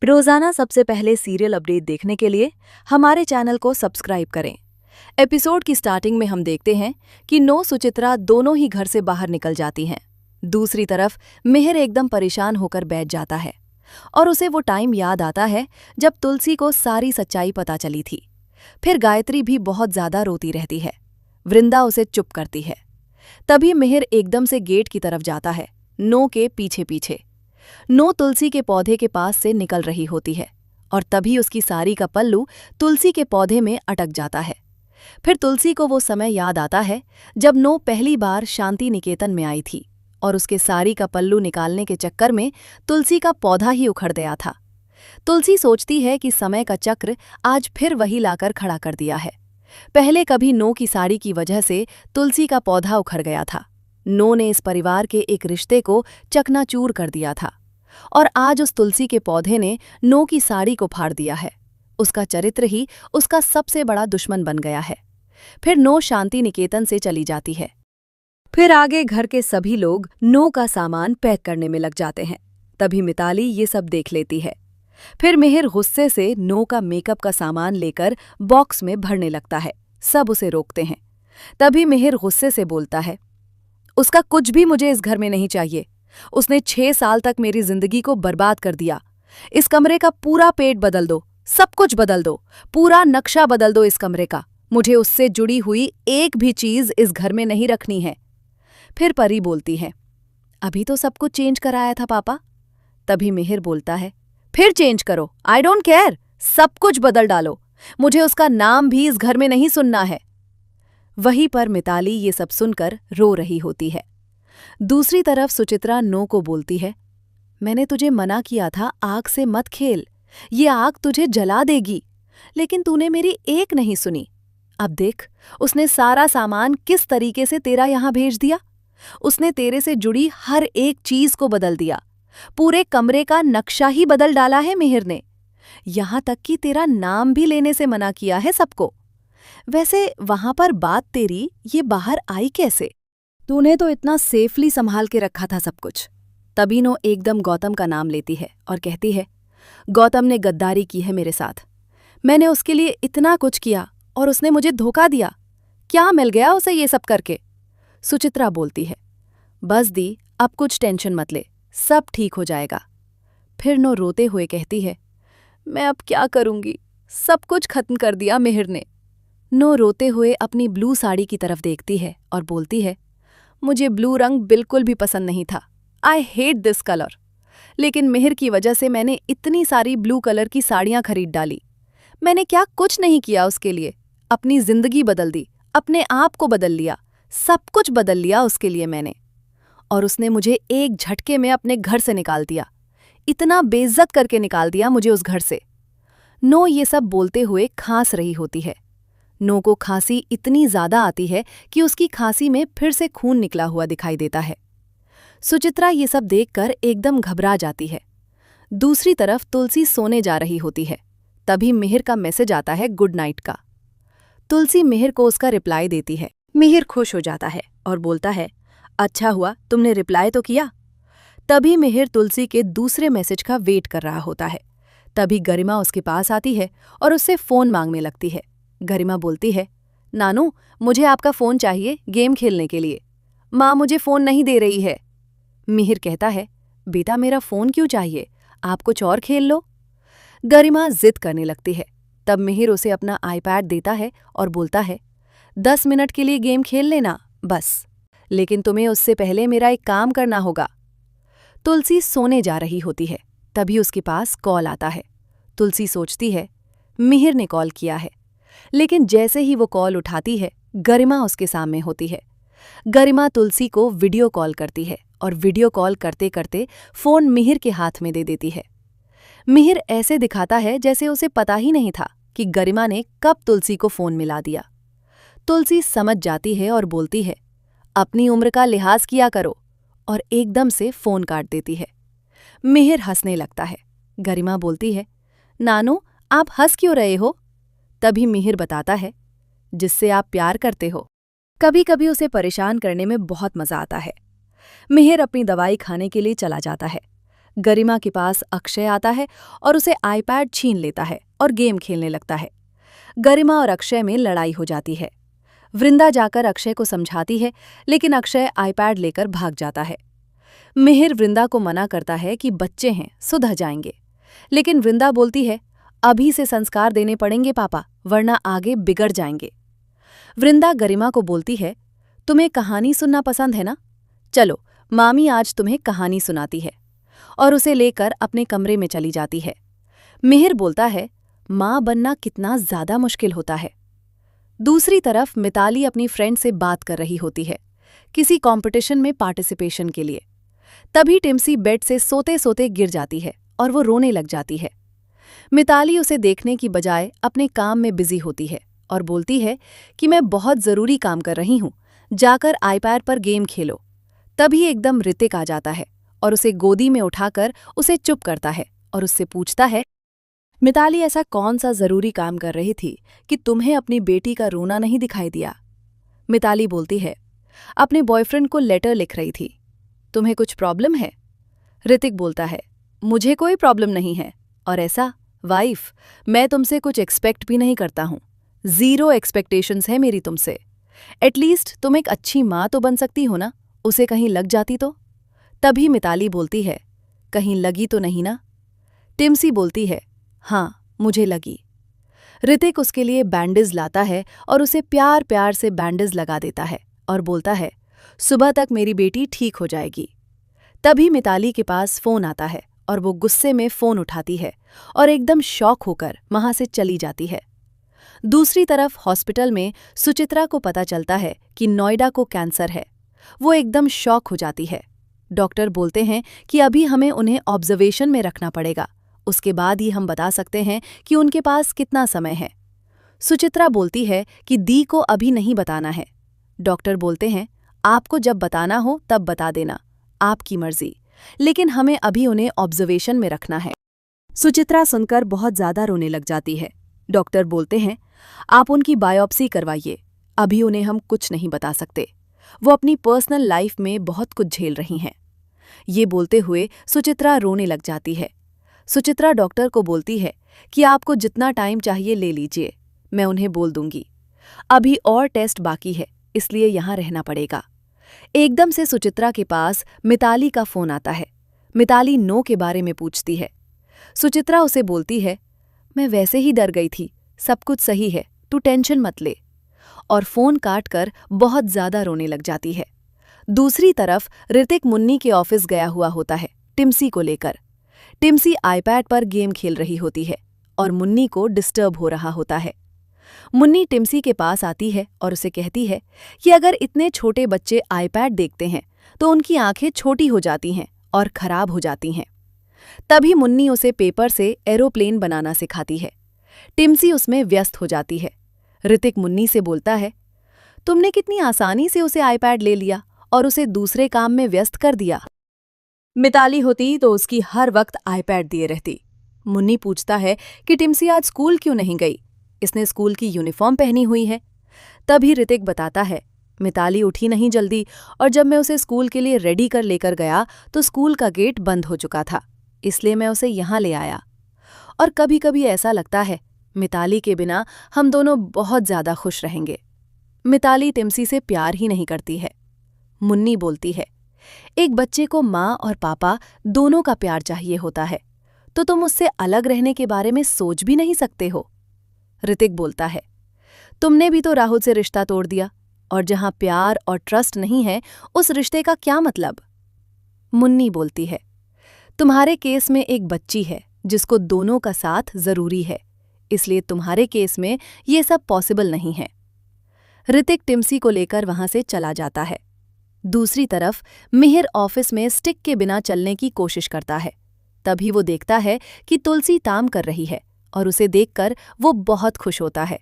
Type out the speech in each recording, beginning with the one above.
रोजाना सबसे पहले सीरियल अपडेट देखने के लिए हमारे चैनल को सब्सक्राइब करें। एपिसोड की स्टार्टिंग में हम देखते हैं कि नो सुचित्रा दोनों ही घर से बाहर निकल जाती हैं। दूसरी तरफ मिहिर एकदम परेशान होकर बैठ जाता है और उसे वो टाइम याद आता है जब तुलसी को सारी सच्चाई पता चली थी। फिर गायत्री भी बहुत ज्यादा रोती रहती है। वृंदा उसे चुप करती है। तभी मिहिर एकदम से गेट की तरफ जाता है, नो के पीछे पीछे। नो तुलसी के पौधे के पास से निकल रही होती है और तभी उसकी साड़ी का पल्लू तुलसी के पौधे में अटक जाता है। फिर तुलसी को वो समय याद आता है जब नो पहली बार शांति निकेतन में आई थी और उसके साड़ी का पल्लू निकालने के चक्कर में तुलसी का पौधा ही उखड़ गया था। तुलसी सोचती है कि समय का चक्र आज फिर वही लाकर खड़ा कर दिया है। पहले कभी नो की साड़ी की वजह से तुलसी का पौधा उखड़ गया था। नो ने इस परिवार के एक रिश्ते को चकनाचूर कर दिया था और आज उस तुलसी के पौधे ने नो की साड़ी को फाड़ दिया है। उसका चरित्र ही उसका सबसे बड़ा दुश्मन बन गया है। फिर नो शांति निकेतन से चली जाती है। फिर आगे घर के सभी लोग नो का सामान पैक करने में लग जाते हैं। तभी मिताली ये सब देख लेती है। फिर मिहिर गुस्से से नो का मेकअप का सामान लेकर बॉक्स में भरने लगता है। सब उसे रोकते हैं। तभी मिहिर गुस्से से बोलता है, उसका कुछ भी मुझे इस घर में नहीं चाहिए। उसने 6 साल तक मेरी जिंदगी को बर्बाद कर दिया। इस कमरे का पूरा पेट बदल दो, सब कुछ बदल दो, पूरा नक्शा बदल दो इस कमरे का। मुझे उससे जुड़ी हुई एक भी चीज इस घर में नहीं रखनी है। फिर परी बोलती है, अभी तो सब कुछ चेंज कराया था पापा। तभी मिहिर बोलता है, फिर चेंज करो, आई डोंट केयर, सब कुछ बदल डालो। मुझे उसका नाम भी इस घर में नहीं सुनना है। वहीं पर मिताली ये सब सुनकर रो रही होती है। दूसरी तरफ सुचित्रा नो को बोलती है, मैंने तुझे मना किया था आग से मत खेल, ये आग तुझे जला देगी, लेकिन तूने मेरी एक नहीं सुनी। अब देख, उसने सारा सामान किस तरीके से तेरा यहां भेज दिया। उसने तेरे से जुड़ी हर एक चीज को बदल दिया। पूरे कमरे का नक्शा ही बदल डाला है मिहिर ने। यहां तक कि तेरा नाम भी लेने से मना किया है सबको। वैसे वहां पर बात तेरी ये बाहर आई कैसे? तूने तो इतना सेफली संभाल के रखा था सब कुछ। तभी नो एकदम गौतम का नाम लेती है और कहती है, गौतम ने गद्दारी की है मेरे साथ। मैंने उसके लिए इतना कुछ किया और उसने मुझे धोखा दिया। क्या मिल गया उसे ये सब करके? सुचित्रा बोलती है, बस दी, अब कुछ टेंशन मत ले, सब ठीक हो जाएगा। फिर नो रोते हुए कहती है, मैं अब क्या करूंगी, सब कुछ खत्म कर दिया मिहिर ने। नो रोते हुए अपनी ब्लू साड़ी की तरफ देखती है और बोलती है, मुझे ब्लू रंग बिल्कुल भी पसंद नहीं था। I hate this colour. लेकिन मिहिर की वजह से मैंने इतनी सारी ब्लू कलर की साड़ियां खरीद डाली। मैंने क्या कुछ नहीं किया उसके लिए। अपनी जिंदगी बदल दी, अपने आप को बदल लिया, सब कुछ बदल लिया उसके लिए मैंने। और उसने मुझे एक झटके में अपने घर से निकाल दिया। इतना बेइज्जत करके निकाल दिया मुझे उस घर से। नो ये सब बोलते हुए खांस रही होती है। नो को खांसी इतनी ज्यादा आती है कि उसकी खांसी में फिर से खून निकला हुआ दिखाई देता है। सुचित्रा ये सब देखकर एकदम घबरा जाती है। दूसरी तरफ तुलसी सोने जा रही होती है। तभी मिहिर का मैसेज आता है गुड नाइट का। तुलसी मिहिर को उसका रिप्लाई देती है। मिहिर खुश हो जाता है और बोलता है, अच्छा हुआ तुमने रिप्लाई तो किया। तभी मिहिर तुलसी के दूसरे मैसेज का वेट कर रहा होता है। तभी गरिमा उसके पास आती है और उससे फोन मांगने लगती है। गरिमा बोलती है, नानू मुझे आपका फोन चाहिए गेम खेलने के लिए। माँ मुझे फोन नहीं दे रही है। मिहिर कहता है, बेटा मेरा फोन क्यों चाहिए, आप कुछ और खेल लो। गरिमा जिद करने लगती है। तब मिहिर उसे अपना आईपैड देता है और बोलता है, 10 मिनट के लिए गेम खेल लेना बस, लेकिन तुम्हें उससे पहले मेरा एक काम करना होगा। तुलसी सोने जा रही होती है। तभी उसके पास कॉल आता है। तुलसी सोचती है मिहिर ने कॉल किया है, लेकिन जैसे ही वो कॉल उठाती है गरिमा उसके सामने होती है। गरिमा तुलसी को वीडियो कॉल करती है और वीडियो कॉल करते करते फोन मिहिर के हाथ में दे देती है। मिहिर ऐसे दिखाता है जैसे उसे पता ही नहीं था कि गरिमा ने कब तुलसी को फोन मिला दिया। तुलसी समझ जाती है और बोलती है, अपनी उम्र का लिहाज किया करो, और एकदम से फोन काट देती है। मिहिर हंसने लगता है। गरिमा बोलती है, नानू आप हंस क्यों रहे हो? तभी मिहिर बताता है, जिससे आप प्यार करते हो। कभी कभी उसे परेशान करने में बहुत मजा आता है। मिहिर अपनी दवाई खाने के लिए चला जाता है। गरिमा के पास अक्षय आता है और उसे आईपैड छीन लेता है और गेम खेलने लगता है। गरिमा और अक्षय में लड़ाई हो जाती है। वृंदा जाकर अक्षय को समझाती है, लेकिन अक्षय आईपैड लेकर भाग जाता है। मिहिर वृंदा को मना करता है कि बच्चे हैं, सुधर जाएंगे, लेकिन वृंदा बोलती है, अभी से संस्कार देने पड़ेंगे पापा, वरना आगे बिगड़ जाएंगे। वृंदा गरिमा को बोलती है, तुम्हें कहानी सुनना पसंद है ना? चलो, मामी आज तुम्हें कहानी सुनाती है, और उसे लेकर अपने कमरे में चली जाती है। मिहिर बोलता है, माँ बनना कितना ज्यादा मुश्किल होता है। दूसरी तरफ मिताली अपनी फ्रेंड से बात कर रही होती है, किसी कंपटीशन में पार्टिसिपेशन के लिए। तभी टिम्सी बेड से सोते सोते गिर जाती है और वो रोने लग जाती है। मिताली उसे देखने की बजाय अपने काम में बिजी होती है और बोलती है कि मैं बहुत जरूरी काम कर रही हूँ, जाकर आईपैड पर गेम खेलो। तभी एकदम ऋतिक आ जाता है और उसे गोदी में उठाकर उसे चुप करता है और उससे पूछता है, मिताली ऐसा कौन सा जरूरी काम कर रही थी कि तुम्हें अपनी बेटी का रोना नहीं दिखाई दिया? मिताली बोलती है, अपने बॉयफ्रेंड को लेटर लिख रही थी। तुम्हें कुछ प्रॉब्लम है? ऋतिक बोलता है, मुझे कोई प्रॉब्लम नहीं है, और ऐसा वाइफ, मैं तुमसे कुछ एक्सपेक्ट भी नहीं करता हूँ। 0 एक्सपेक्टेशंस है मेरी तुमसे। एटलीस्ट तुम एक अच्छी माँ तो बन सकती हो ना, उसे कहीं लग जाती तो? तभी मिताली बोलती है, कहीं लगी तो नहीं ना? टिम्सी बोलती है, हाँ, मुझे लगी। ऋतिक उसके लिए बैंडेज लाता है और उसे प्यार प्यार से बैंडेज लगा देता है और बोलता है, सुबह तक मेरी बेटी ठीक हो जाएगी। तभी मिताली के पास फोन आता है और वो गुस्से में फोन उठाती है और एकदम शॉक होकर वहां से चली जाती है। दूसरी तरफ हॉस्पिटल में सुचित्रा को पता चलता है कि नोएडा को कैंसर है। वो एकदम शॉक हो जाती है। डॉक्टर बोलते हैं कि अभी हमें उन्हें ऑब्जर्वेशन में रखना पड़ेगा, उसके बाद ही हम बता सकते हैं कि उनके पास कितना समय है। सुचित्रा बोलती है कि दी को अभी नहीं बताना है। डॉक्टर बोलते हैं, आपको जब बताना हो तब बता देना, आपकी मर्जी, लेकिन हमें अभी उन्हें ऑब्जर्वेशन में रखना है। सुचित्रा सुनकर बहुत ज्यादा रोने लग जाती है। डॉक्टर बोलते हैं, आप उनकी बायोप्सी करवाइए, अभी उन्हें हम कुछ नहीं बता सकते, वो अपनी पर्सनल लाइफ में बहुत कुछ झेल रही हैं। ये बोलते हुए सुचित्रा रोने लग जाती है। सुचित्रा डॉक्टर को बोलती है कि आपको जितना टाइम चाहिए ले लीजिए, मैं उन्हें बोल दूंगी। अभी और टेस्ट बाकी है, इसलिए यहाँ रहना पड़ेगा। एकदम से सुचित्रा के पास मिताली का फोन आता है। मिताली नो के बारे में पूछती है। सुचित्रा उसे बोलती है, मैं वैसे ही डर गई थी, सब कुछ सही है, तू टेंशन मत ले, और फोन काट कर बहुत ज्यादा रोने लग जाती है। दूसरी तरफ ऋतिक मुन्नी के ऑफिस गया हुआ होता है टिम्सी को लेकर। टिम्सी आईपैड पर गेम खेल रही होती है और मुन्नी को डिस्टर्ब हो रहा होता है। मुन्नी टिम्सी के पास आती है और उसे कहती है कि अगर इतने छोटे बच्चे आईपैड देखते हैं तो उनकी आंखें छोटी हो जाती हैं और खराब हो जाती हैं। तभी मुन्नी उसे पेपर से एरोप्लेन बनाना सिखाती है। टिम्सी उसमें व्यस्त हो जाती है। ऋतिक मुन्नी से बोलता है, तुमने कितनी आसानी से उसे आईपैड ले लिया और उसे दूसरे काम में व्यस्त कर दिया। मिताली होती तो उसकी हर वक्त आईपैड दिए रहती। मुन्नी पूछता है कि टिम्सी आज स्कूल क्यों नहीं गई, इसने स्कूल की यूनिफॉर्म पहनी हुई है। तभी ऋतिक बताता है, मिताली उठी नहीं जल्दी, और जब मैं उसे स्कूल के लिए रेडी कर लेकर गया तो स्कूल का गेट बंद हो चुका था, इसलिए मैं उसे यहाँ ले आया। और कभी कभी ऐसा लगता है मिताली के बिना हम दोनों बहुत ज्यादा खुश रहेंगे। मिताली टिम्सी से प्यार ही नहीं करती है। मुन्नी बोलती है, एक बच्चे को माँ और पापा दोनों का प्यार चाहिए होता है, तो तुम उससे अलग रहने के बारे में सोच भी नहीं सकते हो। ऋतिक बोलता है, तुमने भी तो राहुल से रिश्ता तोड़ दिया, और जहां प्यार और ट्रस्ट नहीं है उस रिश्ते का क्या मतलब? मुन्नी बोलती है, तुम्हारे केस में एक बच्ची है जिसको दोनों का साथ जरूरी है, इसलिए तुम्हारे केस में ये सब पॉसिबल नहीं है। ऋतिक टिम्सी को लेकर वहां से चला जाता है। दूसरी तरफ मिहिर ऑफिस में स्टिक के बिना चलने की कोशिश करता है। तभी वो देखता है कि तुलसी ताम कर रही है और उसे देखकर वो बहुत खुश होता है।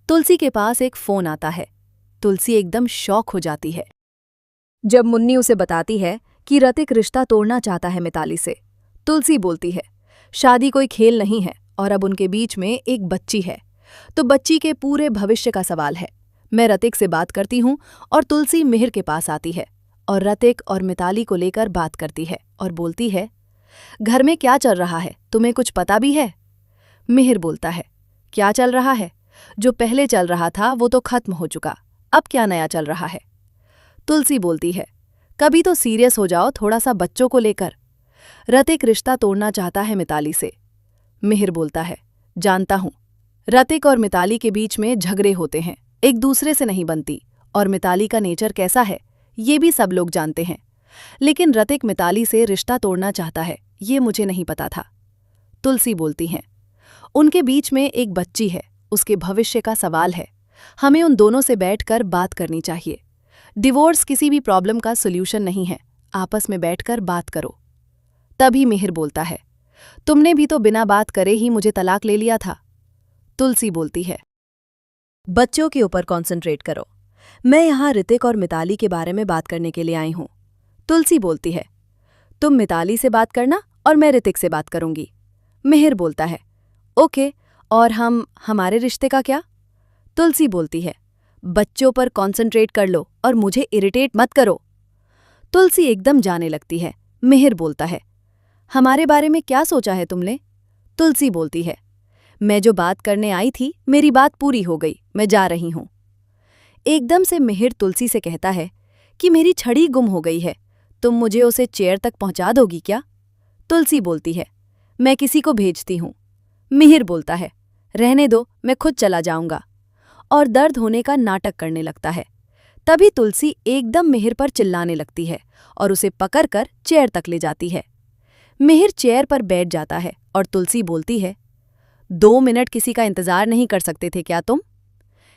तुलसी के पास एक फोन आता है। तुलसी एकदम शॉक हो जाती है जब मुन्नी उसे बताती है कि ऋतिक रिश्ता तोड़ना चाहता है मिताली से। तुलसी बोलती है, शादी कोई खेल नहीं है और अब उनके बीच में एक बच्ची है, तो बच्ची के पूरे भविष्य का सवाल है। मैं ऋतिक से बात करती हूँ। और तुलसी मिहिर के पास आती है और ऋतिक और मिताली को लेकर बात करती है और बोलती है, घर में क्या चल रहा है, तुम्हें कुछ पता भी है? मिहिर बोलता है, क्या चल रहा है? जो पहले चल रहा था वो तो खत्म हो चुका, अब क्या नया चल रहा है? तुलसी बोलती है, कभी तो सीरियस हो जाओ थोड़ा सा बच्चों को लेकर। ऋतिक रिश्ता तोड़ना चाहता है मिताली से। मिहिर बोलता है, जानता हूं। ऋतिक और मिताली के बीच में झगड़े होते हैं, एक दूसरे से नहीं बनती, और मिताली का नेचर कैसा है ये भी सब लोग जानते हैं। लेकिन ऋतिक मिताली से रिश्ता तोड़ना चाहता है, ये मुझे नहीं पता था। तुलसी बोलती हैं, उनके बीच में एक बच्ची है, उसके भविष्य का सवाल है। हमें उन दोनों से बैठकर बात करनी चाहिए। डिवोर्स किसी भी प्रॉब्लम का सॉल्यूशन नहीं है, आपस में बैठकर बात करो। तभी मिहिर बोलता है, तुमने भी तो बिना बात करे ही मुझे तलाक ले लिया था। तुलसी बोलती है, बच्चों के ऊपर कॉन्सेंट्रेट करो, मैं यहाँ ऋतिक और मिताली के बारे में बात करने के लिए आई हूँ। तुलसी बोलती है, तुम मिताली से बात करना और मैं ऋतिक से बात करूंगी। मिहिर बोलता है, ओके, और हमारे रिश्ते का क्या? तुलसी बोलती है, बच्चों पर कॉन्सेंट्रेट कर लो और मुझे इरिटेट मत करो। तुलसी एकदम जाने लगती है। मिहिर बोलता है, हमारे बारे में क्या सोचा है तुमने? तुलसी बोलती है, मैं जो बात करने आई थी मेरी बात पूरी हो गई, मैं जा रही हूं। एकदम से मिहिर तुलसी से कहता है कि मेरी छड़ी गुम हो गई है, तुम मुझे उसे चेयर तक पहुंचा दोगी क्या? तुलसी बोलती है, मैं किसी को भेजती हूं। मिहिर बोलता है, रहने दो, मैं खुद चला जाऊंगा, और दर्द होने का नाटक करने लगता है। तभी तुलसी एकदम मिहिर पर चिल्लाने लगती है और उसे पकड़कर चेयर तक ले जाती है। मिहिर चेयर पर बैठ जाता है और तुलसी बोलती है, 2 मिनट किसी का इंतजार नहीं कर सकते थे क्या तुम?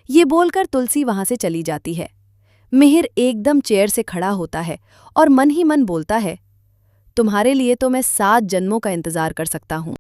ये बोलकर तुलसी वहां से चली जाती है। मिहिर एकदम चेयर से खड़ा होता है और मन ही मन बोलता है, तुम्हारे लिए तो मैं 7 जन्मों का इंतजार कर सकता हूं।